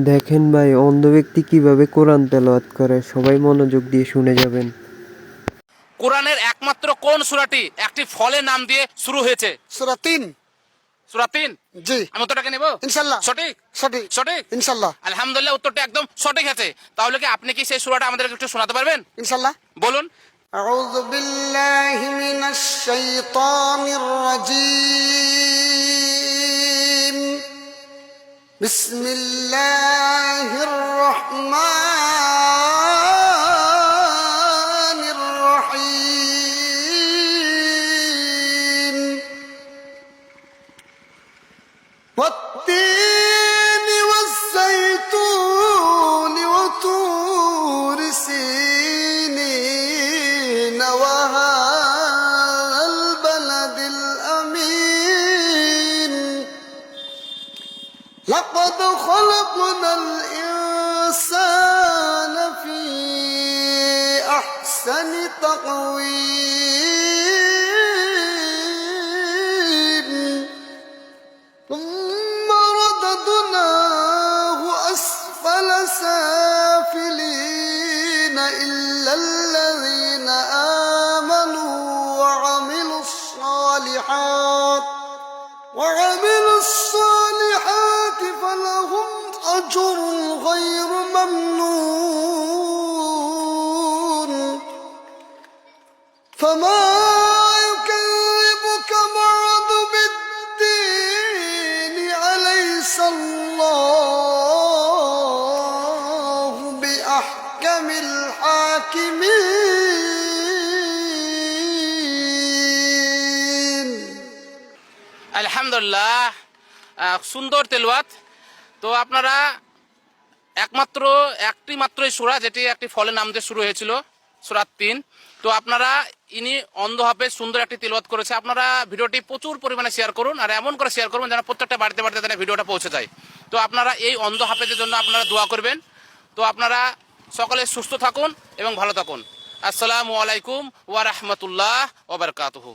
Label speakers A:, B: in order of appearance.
A: দেখেন ভাই, অন্ধ ব্যক্তি কিভাবে কোরআন তেলাওয়াত করে, সবাই মনোযোগ দিয়ে শুনে যাবেন।
B: কোরআনের একমাত্র কোন সূরাটি একটি ফলের নাম দিয়ে শুরু হয়েছে?
C: সূরা ৩।
B: সূরা ৩।
C: জি।
B: আমি উত্তরটাকে নেব
C: ইনশাআল্লাহ।
B: সঠিক?
C: সঠিক।
B: সঠিক
C: ইনশাআল্লাহ।
B: আলহামদুলিল্লাহ, উত্তরটা একদম সঠিক আছে। তাহলে কি আপনি কি সেই সূরাটা আমাদেরকে একটু শোনাতে পারবেন?
C: ইনশাআল্লাহ।
B: বলুন।
C: আউযু বিল্লাহি মিনাশ শাইতানির রাজীম। বিসমিল্লাহির রহমানির রহিম। والتين والزيتون وطور سينين وهذا البلد الأمين لقد خلقنا الإنسان في أحسن تقويم ثم رددناه أسفل سافلين إلا الذين آمنوا وعملوا الصالحات فلهم أجر غير ممنون فما يكذبك بعد بالدين أليس الله بأحكم الحاكمين।
B: আলহামদুলিল্লাহ, সুন্দর তেলাওয়াত। তো আপনারা একটি মাত্রই সূরা যেটি একটি ফলের নাম দিয়ে শুরু হয়েছিল, সূরা ৩। তো আপনারা ইনি অন্ধ হাফেজ সুন্দর একটি তেলাওয়াত করেছে। আপনারা ভিডিওটি প্রচুর পরিমাণে শেয়ার করুন, আর এমন করে শেয়ার করুন যেন প্রত্যেকটা বাড়িতে বাড়িতে যেন ভিডিওটা পৌঁছে যায়। তো আপনারা এই অন্ধ হাফেজের জন্য আপনারা দোয়া করবেন। তো আপনারা সকলে সুস্থ থাকুন এবং ভালো থাকুন। আসসালামু আলাইকুম ওয়া রাহমাতুল্লাহ ওয়া বারাকাতুহু।